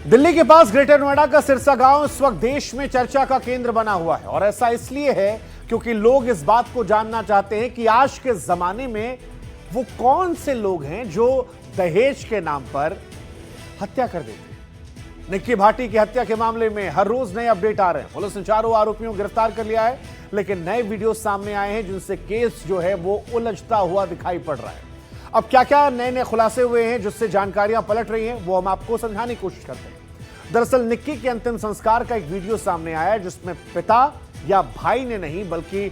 दिल्ली के पास ग्रेटर नोएडा का सिरसा गांव इस वक्त देश में चर्चा का केंद्र बना हुआ है और ऐसा इसलिए है क्योंकि लोग इस बात को जानना चाहते हैं कि आज के जमाने में वो कौन से लोग हैं जो दहेज के नाम पर हत्या कर देते हैं। निक्की भाटी की हत्या के मामले में हर रोज नए अपडेट आ रहे हैं। पुलिस ने चारों आरोपियों को गिरफ्तार कर लिया है, लेकिन नए वीडियो सामने आए हैं जिनसे केस जो है वो उलझता हुआ दिखाई पड़ रहा है। अब क्या क्या नए नए खुलासे हुए हैं जिससे जानकारियां पलट रही हैं, वो हम आपको समझाने की कोशिश करते हैं। दरअसल निक्की के अंतिम संस्कार का एक वीडियो सामने आया है जिसमें पिता या भाई ने नहीं बल्कि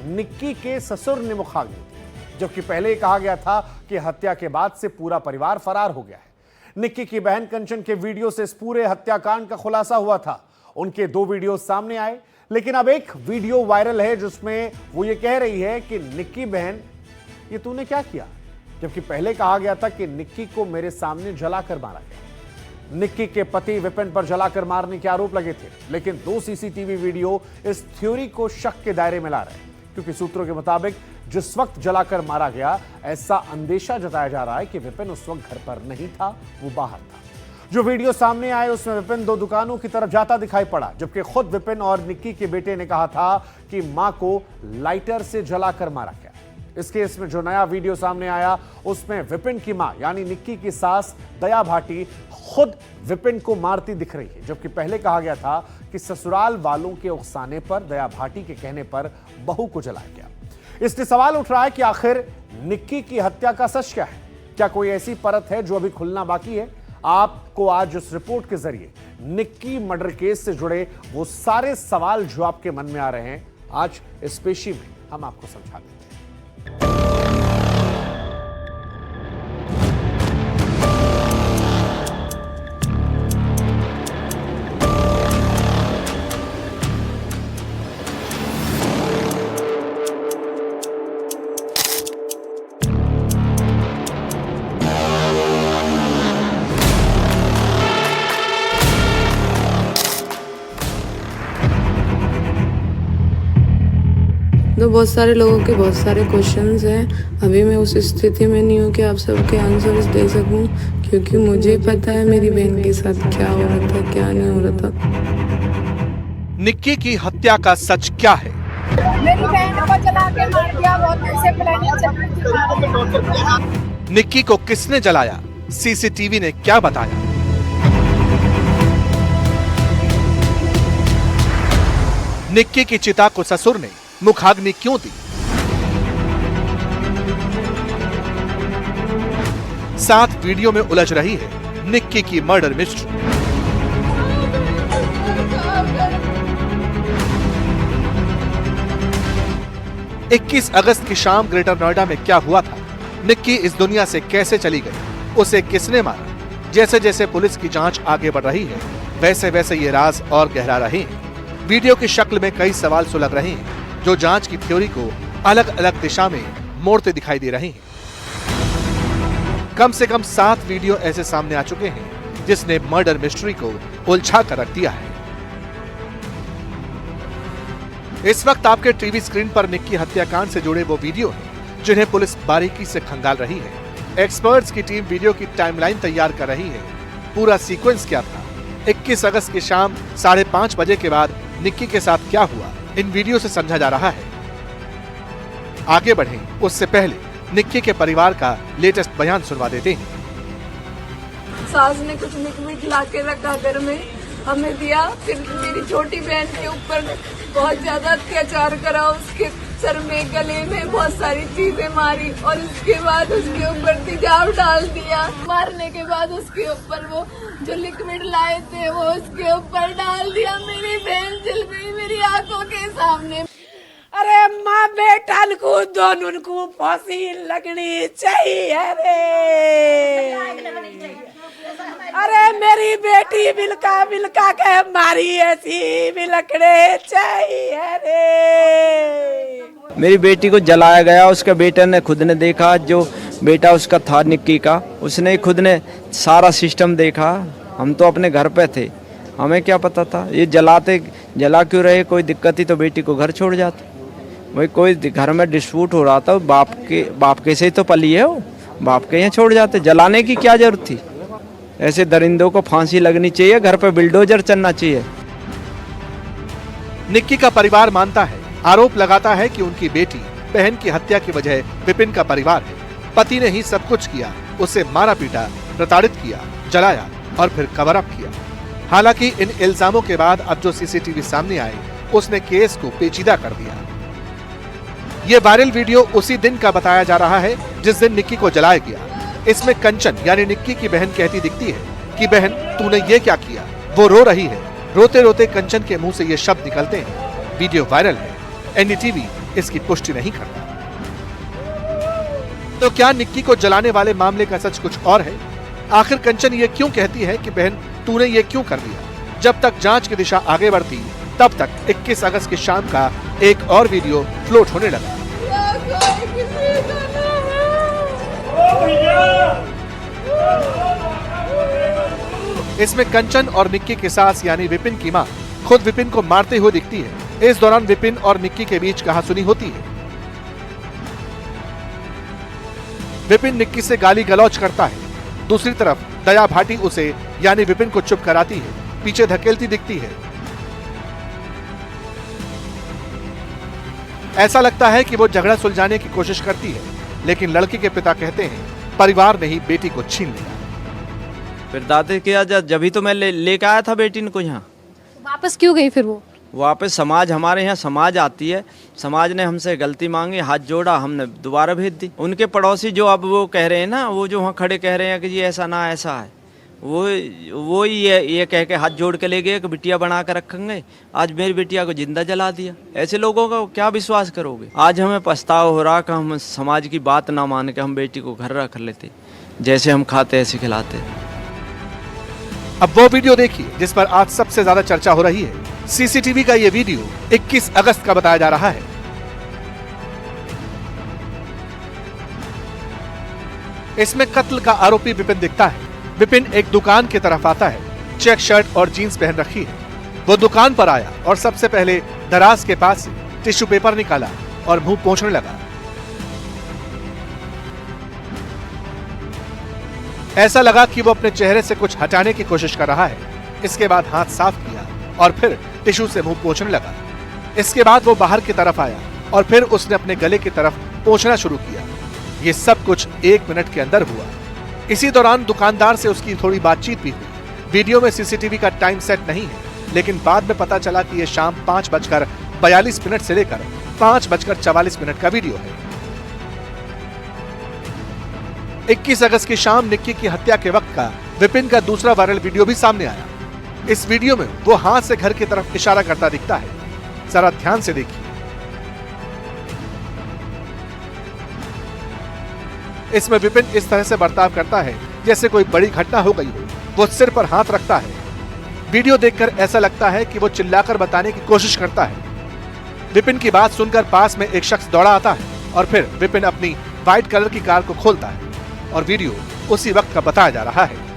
निक्की के ससुर ने मुखाग्नि दी, जबकि पहले कहा गया था कि हत्या के बाद से पूरा परिवार फरार हो गया है। निक्की की बहन कंचन के वीडियो से इस पूरे हत्याकांड का खुलासा हुआ था। उनके 2 वीडियो सामने आए, लेकिन अब एक वीडियो वायरल है जिसमें वो ये कह रही है कि निक्की बहन, ये तूने क्या किया, जबकि पहले कहा गया था कि निक्की को मेरे सामने जलाकर मारा गया। निक्की के पति विपिन पर जलाकर मारने के आरोप लगे थे, लेकिन 2 सीसीटीवी वीडियो इस थ्योरी को शक के दायरे में ला रहे हैं, क्योंकि सूत्रों के मुताबिक जिस वक्त जलाकर मारा गया ऐसा अंदेशा जताया जा रहा है कि विपिन उस वक्त घर पर नहीं था, वो बाहर था। जो वीडियो सामने आए उसमें विपिन 2 दुकानों की तरफ जाता दिखाई पड़ा, जबकि खुद विपिन और निक्की के बेटे ने कहा था कि मां को लाइटर से जलाकर मारा गया। इस केस में जो नया वीडियो सामने आया उसमें विपिन की मां यानी निक्की की सास दया भाटी खुद विपिन को मारती दिख रही है, जबकि पहले कहा गया था कि ससुराल वालों के उकसाने पर दया भाटी के कहने पर बहू को जलाया गया। इसलिए सवाल उठ रहा है कि आखिर निक्की की हत्या का सच क्या है? क्या कोई ऐसी परत है जो अभी खुलना बाकी है? आपको आज इस रिपोर्ट के जरिए निक्की मर्डर केस से जुड़े वो सारे सवाल जो आपके मन में आ रहे हैं, आज इस पेशी में हम आपको समझा देते हैं। तो बहुत सारे लोगों के बहुत सारे क्वेश्चंस हैं। अभी मैं उस स्थिति में नहीं हूँ कि आप सबके आंसर्स दे सकूँ, क्योंकि मुझे पता है मेरी बहन के साथ क्या हो रहा था, क्या नहीं हो रहा था। निक्की की हत्या का सच क्या है? मेरी बहन को जला के मार दिया, बहुत दिन से प्लानिंग चल रही थी। निक्की को किसने जलाया? सीसीटीवी ने क्या बताया? निक्की की चिता को ससुर ने मुखाग्नि क्यों दी? साथ वीडियो में उलझ रही है निक्की की मर्डर मिस्ट्री। इक्कीस अगस्त की शाम ग्रेटर नोएडा में क्या हुआ था? निक्की इस दुनिया से कैसे चली गई? उसे किसने मारा? जैसे जैसे पुलिस की जांच आगे बढ़ रही है, वैसे वैसे ये राज और गहरा रहे हैं। वीडियो की शक्ल में कई सवाल सुलग रहे हैं जो जांच की थ्योरी को अलग अलग दिशा में मोड़ते दिखाई दे रहे हैं। कम से कम 7 वीडियो ऐसे सामने आ चुके हैं जिसने मर्डर मिस्ट्री को उलझा कर रख दिया है। इस वक्त आपके टीवी स्क्रीन पर निक्की हत्याकांड से जुड़े वो वीडियो हैं जिन्हें पुलिस बारीकी से खंगाल रही है। एक्सपर्ट्स की टीम वीडियो की टाइमलाइन तैयार कर रही है। पूरा सीक्वेंस क्या था? 21 अगस्त की शाम 5:30 बजे के बाद निक्की के साथ क्या हुआ, इन वीडियो से समझा जा रहा है। आगे बढ़ें उससे पहले निक्की के परिवार का लेटेस्ट बयान सुनवा देते हैं। सास ने कुछ लिक्विड ला के रखा घर में, हमें दिया। फिर मेरी छोटी बहन के ऊपर बहुत ज्यादा अत्याचार करा, उसके सर में गले में बहुत सारी चीजें मारी और उसके बाद उसके ऊपर तेजाब डाल दिया। मारने के बाद उसके ऊपर वो जो लिक्विड लाए थे वो उसके ऊपर डाल दिया। मेरी बहन जल गई मेरी आंखों के सामने। अरे माँ बेटा को दोनों को फांसी लगनी चाहिए रे। अरे मेरी बेटी बिलका बिलका के मारी, ऐसी बिलकड़े चाहिए रे। मेरी बेटी को जलाया गया, उसके बेटे ने खुद ने देखा, जो बेटा उसका था निक्की का, उसने खुद ने सारा सिस्टम देखा। हम तो अपने घर पे थे, हमें क्या पता था ये जला क्यों रहे। कोई दिक्कत ही तो बेटी को घर छोड़ जाते। वही कोई घर में डिस्प्यूट हो रहा था, बाप के से ही तो पली है वो, बाप के यहाँ छोड़ जाते। जलाने की क्या जरूरत थी? ऐसे दरिंदों को फांसी लगनी चाहिए, घर पे बिल्डोजर चलना चाहिए। निक्की का परिवार मानता है, आरोप लगाता है कि उनकी बेटी बहन की हत्या की वजह विपिन का परिवार है। पति ने ही सब कुछ किया, उसे मारा पीटा, प्रताड़ित किया, जलाया और फिर कवर अप किया। हालांकि इन इल्जामों के बाद अब जो सीसीटीवी सामने आए, उसने केस को पेचीदा कर दिया। ये वायरल वीडियो उसी दिन का बताया जा रहा है जिस दिन निक्की को जलाया गया। इसमें कंचन यानी निक्की की बहन कहती दिखती है कि बहन तूने ये क्या किया। वो रो रही है। रोते रोते कंचन के मुंह से ये शब्द निकलते हैं। वीडियो वायरल है। एनडीटीवी इसकी पुष्टि नहीं करता। तो क्या निक्की को जलाने वाले मामले का सच कुछ और है? आखिर कंचन ये क्यों कहती है कि बहन तूने ये क्यों कर दिया? जब तक जांच की दिशा आगे बढ़ती, तब तक 21 अगस्त की शाम का एक और वीडियो फ्लोट होने लगा। इसमें कंचन और निक्की के सास यानी विपिन की मां खुद विपिन को मारते हुए दिखती है। इस दौरान विपिन और निक्की के बीच कहासुनी होती है। विपिन निक्की से गाली गलौज करता है। दूसरी तरफ दया भाटी उसे यानी विपिन को चुप कराती है, पीछे धकेलती दिखती है। ऐसा लगता है कि वो झगड़ा सुलझाने की कोशिश करती है, लेकिन लड़की के पिता कहते हैं परिवार ने ही बेटी को छीन लिया। फिर दादी किया जब ही तो मैं लेके आया था बेटी को यहाँ। वापस क्यों गई फिर वो? वापस समाज, हमारे यहाँ समाज आती है, समाज ने हमसे गलती मांगी, हाथ जोड़ा, हमने दोबारा भेज दी। उनके पड़ोसी जो अब वो कह रहे हैं ना, वो जो वहाँ खड़े कह रहे हैं कि जी ऐसा ना ऐसा है, वो ये कह के हाथ जोड़ के ले गए कि बिटिया बना कर रखेंगे। आज मेरी बिटिया को जिंदा जला दिया। ऐसे लोगों का क्या विश्वास करोगे? आज हमें पछतावा हो रहा कि हम समाज की बात ना मान के हम बेटी को घर रख लेते, जैसे हम खाते ऐसे खिलाते। अब वो वीडियो देखिए जिस पर आज सबसे ज्यादा चर्चा हो रही है। सीसीटीवी का ये वीडियो 21 अगस्त का बताया जा रहा है। इसमें कत्ल का आरोपी विपिन दिखता है। विपिन एक दुकान की तरफ आता है। चेक शर्ट और जीन्स पहन रखी है। वो दुकान पर आया और सबसे पहले दराज के पास से टिश्यू पेपर निकाला और मुंह पोंछने लगा। ऐसा लगा कि वो अपने चेहरे से कुछ हटाने की कोशिश कर रहा है। इसके बाद हाथ साफ किया और फिर टिश्यू से मुंह पोंछने लगा। इसके बाद वो बाहर की तरफ आया और फिर उसने अपने गले की तरफ पोंछना शुरू किया। ये सब कुछ 1 मिनट के अंदर हुआ। इसी दौरान दुकानदार से उसकी थोड़ी बातचीत भी हुई। वीडियो में सीसीटीवी का टाइम सेट नहीं है, लेकिन बाद में पता चला कि यह शाम 5:42 से लेकर 5:44 का वीडियो है। 21 अगस्त की शाम निक्की की हत्या के वक्त का विपिन का दूसरा वायरल वीडियो भी सामने आया। इस वीडियो में वो हाथ से घर की तरफ इशारा करता दिखता है। जरा ध्यान से देखिए। इसमें विपिन इस तरह से बर्ताव करता है जैसे कोई बड़ी घटना हो गई हो। वो सिर पर हाथ रखता है। वीडियो देखकर ऐसा लगता है कि वो चिल्लाकर बताने की कोशिश करता है। विपिन की बात सुनकर पास में एक शख्स दौड़ा आता है और फिर विपिन अपनी व्हाइट कलर की कार को खोलता है और वीडियो उसी वक्त का बताया जा रहा है।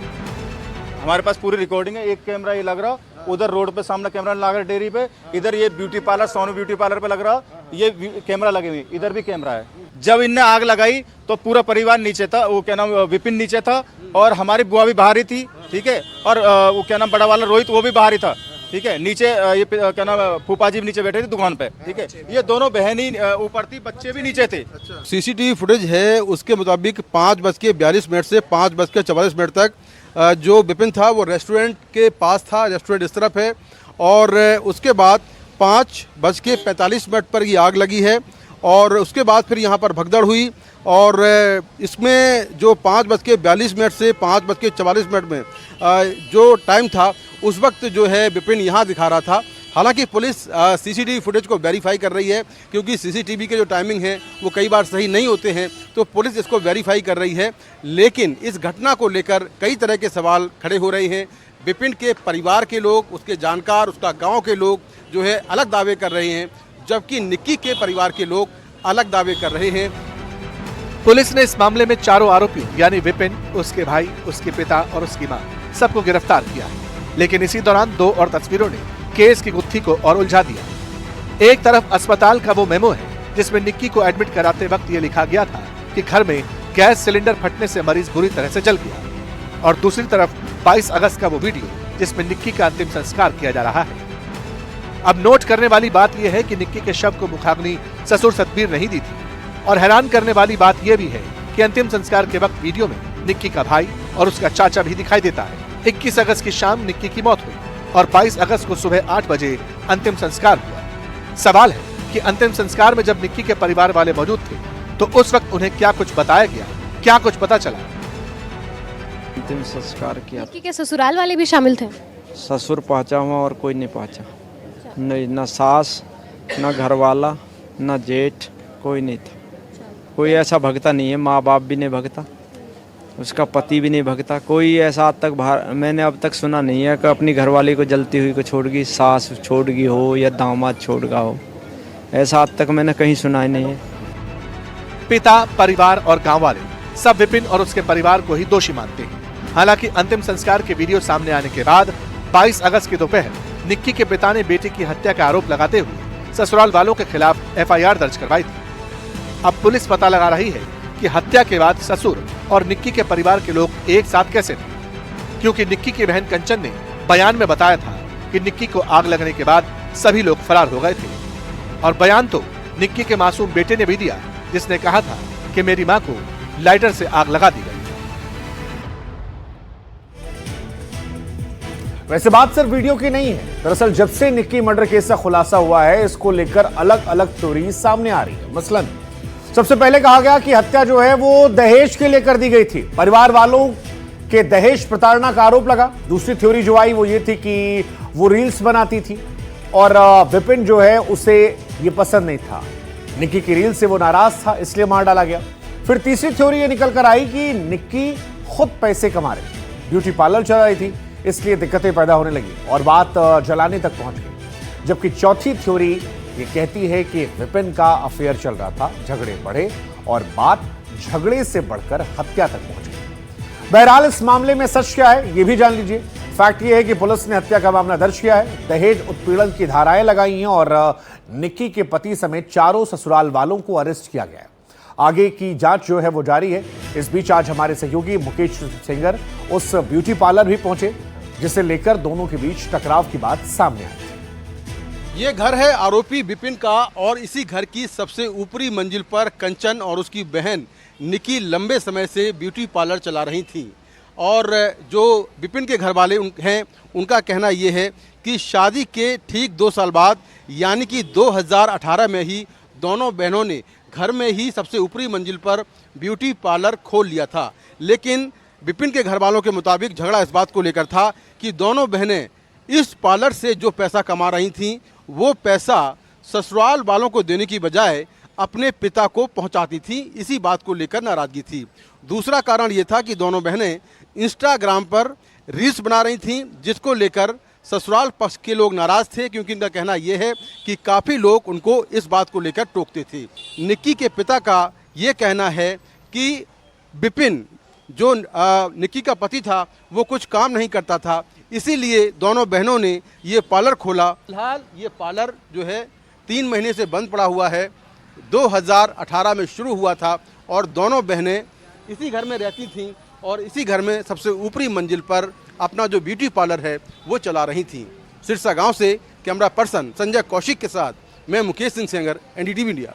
हमारे पास पूरी रिकॉर्डिंग है। एक कैमरा ये लग रहा, उधर रोड पे सामने कैमरा लगा है डेयरी पे, इधर ये beauty parlour Sonu beauty parlour पे लग रहा, ये कैमरा लगे हुए, इधर भी कैमरा है। जब इनने आग लगाई तो पूरा परिवार नीचे था। वो क्या नाम विपिन नीचे था और हमारी बुआ भी बाहर ही थी, ठीक है। और वो क्या नाम बड़ा वाला रोहित वो भी बाहर ही था, ठीक है। नीचे ये क्या नाम फूफा जी भी नीचे बैठे थे दुकान पे, ठीक है। ये दोनों बहन ही ऊपर थी, बच्चे भी नीचे थे। सीसीटीवी फुटेज है उसके मुताबिक 5:42 से 5:44 तक जो विपिन था वो रेस्टोरेंट के पास था। रेस्टोरेंट इस तरफ है और उसके बाद 5:45 पर ये आग लगी है और उसके बाद फिर यहाँ पर भगदड़ हुई और इसमें जो 5:42 से 5:44 में जो टाइम था उस वक्त जो है विपिन यहाँ दिखा रहा था। हालांकि पुलिस सीसीटीवी फुटेज को वेरीफाई कर रही है, क्योंकि सीसीटीवी के जो टाइमिंग है वो कई बार सही नहीं होते हैं, तो पुलिस इसको वेरीफाई कर रही है। लेकिन इस घटना को लेकर कई तरह के सवाल खड़े हो रहे हैं। विपिन के परिवार के लोग, उसके जानकार, उसका गांव के लोग जो है अलग दावे कर रहे हैं, जबकि निक्की के परिवार के लोग अलग दावे कर रहे हैं। पुलिस ने इस मामले में चारों आरोपियों यानी विपिन, उसके भाई, उसके पिता और उसकी मां सबको गिरफ्तार किया है। लेकिन इसी दौरान 2 और तस्वीरों ने केस की गुत्थी को और उलझा दिया। एक तरफ अस्पताल का वो मेमो है जिसमें निक्की को एडमिट कराते वक्त ये लिखा गया था कि घर में गैस सिलेंडर फटने से मरीज बुरी तरह से जल गया, और दूसरी तरफ 22 अगस्त का वो वीडियो जिसमें निक्की का अंतिम संस्कार किया जा रहा है। अब नोट करने वाली बात यह है कि निक्की के शव को मुखाग्नि ससुर सतबीर नहीं दी थी और हैरान करने वाली बात यह भी है कि अंतिम संस्कार के वक्त वीडियो में निक्की का भाई और उसका चाचा भी दिखाई देता है। 21 अगस्त की शाम निक्की की मौत हुई और 22 अगस्त को सुबह 8 बजे अंतिम संस्कार हुआ। सवाल है कि अंतिम संस्कार में जब निक्की के परिवार वाले मौजूद थे तो उस वक्त उन्हें क्या कुछ बताया गया, क्या कुछ पता चला? अंतिम संस्कार किया। निक्की के ससुराल वाले भी शामिल थे? ससुर पहुंचा हुआ और कोई नहीं पहुंचा, नहीं, ना सास, ना घर वाला, ना जेठ, कोई नहीं था। कोई ऐसा भगता नहीं है, माँ बाप भी नहीं भगता, उसका पति भी नहीं भगता। कोई ऐसा आज तक मैंने अब तक सुना नहीं है कि अपनी घरवाली को जलती हुई को छोड़ गई, सास छोड़ गई हो या दामाद छोड़ गया हो, ऐसा आज तक मैंने कहीं सुना ही नहीं है। पिता, परिवार और गांव वाले सब विपिन और उसके परिवार को ही दोषी मानते हैं। हालांकि अंतिम संस्कार के वीडियो सामने आने के बाद 22 अगस्त की दोपहर निक्की के पिता ने बेटी की हत्या का आरोप लगाते हुए ससुराल वालों के खिलाफ एफआईआर दर्ज करवाई थी। अब पुलिस पता लगा रही है कि हत्या के बाद ससुर और निक्की के परिवार के लोग एक साथ कैसे थे, क्योंकि निक्की की बहन कंचन ने बयान में बताया था कि निक्की को आग लगने के बाद सभी लोग फरार हो गए थे। और बयान तो निक्की के मासूम बेटे ने भी दिया, जिसने कहा था कि मेरी मां को लाइटर से आग लगा दी गई। वैसे बात सिर्फ वीडियो की नहीं है। दरअसल जब से निक्की मर्डर केस का खुलासा हुआ है, इसको लेकर अलग अलग थ्योरी सामने आ रही है। मसलन सबसे पहले कहा गया कि हत्या जो है वो दहेज के लिए कर दी गई थी, परिवार वालों के दहेज प्रताड़ना का आरोप लगा। दूसरी थ्योरी जो आई वो ये थी कि वो रील्स बनाती थी और विपिन जो है उसे ये पसंद नहीं था, निक्की की रील से वो नाराज था, इसलिए मार डाला गया। फिर तीसरी थ्योरी ये निकल कर आई कि निक्की खुद पैसे कमा रही थी, ब्यूटी पार्लर चला रही थी, इसलिए दिक्कतें पैदा होने लगी और बात जलाने तक पहुंच गई। जबकि चौथी थ्योरी ये कहती है कि विपिन का अफेयर चल रहा था, झगड़े बढ़े और बात झगड़े से बढ़कर हत्या तक पहुंच गई। बहरहाल इस मामले में सच क्या है ये भी जान लीजिए। फैक्ट ये है कि पुलिस ने हत्या का मामला दर्ज किया है, दहेज उत्पीड़न की धाराएं लगाई हैं और निक्की के पति समेत चारों ससुराल वालों को अरेस्ट किया गया है। आगे की जांच जो है वो जारी है। इस बीच आज हमारे सहयोगी मुकेश सेंगर उस ब्यूटी पार्लर भी पहुंचे जिसे लेकर दोनों के बीच टकराव की बात सामने आई। ये घर है आरोपी विपिन का और इसी घर की सबसे ऊपरी मंजिल पर कंचन और उसकी बहन निक्की लंबे समय से ब्यूटी पार्लर चला रही थी। और जो विपिन के घर वाले हैं उनका कहना ये है कि शादी के ठीक 2 साल बाद यानी कि 2018 में ही दोनों बहनों ने घर में ही सबसे ऊपरी मंजिल पर ब्यूटी पार्लर खोल लिया था। लेकिन विपिन के घर वालों के मुताबिक झगड़ा इस बात को लेकर था कि दोनों बहनें इस पार्लर से जो पैसा कमा रही थीं वो पैसा ससुराल वालों को देने की बजाय अपने पिता को पहुंचाती थी। इसी बात को लेकर नाराजगी थी। दूसरा कारण ये था कि दोनों बहनें इंस्टाग्राम पर रील्स बना रही थीं, जिसको लेकर ससुराल पक्ष के लोग नाराज थे, क्योंकि इनका कहना यह है कि काफ़ी लोग उनको इस बात को लेकर टोकते थे। निक्की के पिता का ये कहना है कि विपिन जो निक्की का पति था वो कुछ काम नहीं करता था, इसीलिए दोनों बहनों ने ये पार्लर खोला। फिलहाल ये पार्लर जो है 3 महीने से बंद पड़ा हुआ है। 2018 में शुरू हुआ था और दोनों बहनें इसी घर में रहती थीं और इसी घर में सबसे ऊपरी मंजिल पर अपना जो ब्यूटी पार्लर है वो चला रही थीं। सिरसा गांव से कैमरा पर्सन संजय कौशिक के साथ मैं मुकेश सिंह सेंगर, एनडीटीवी इंडिया।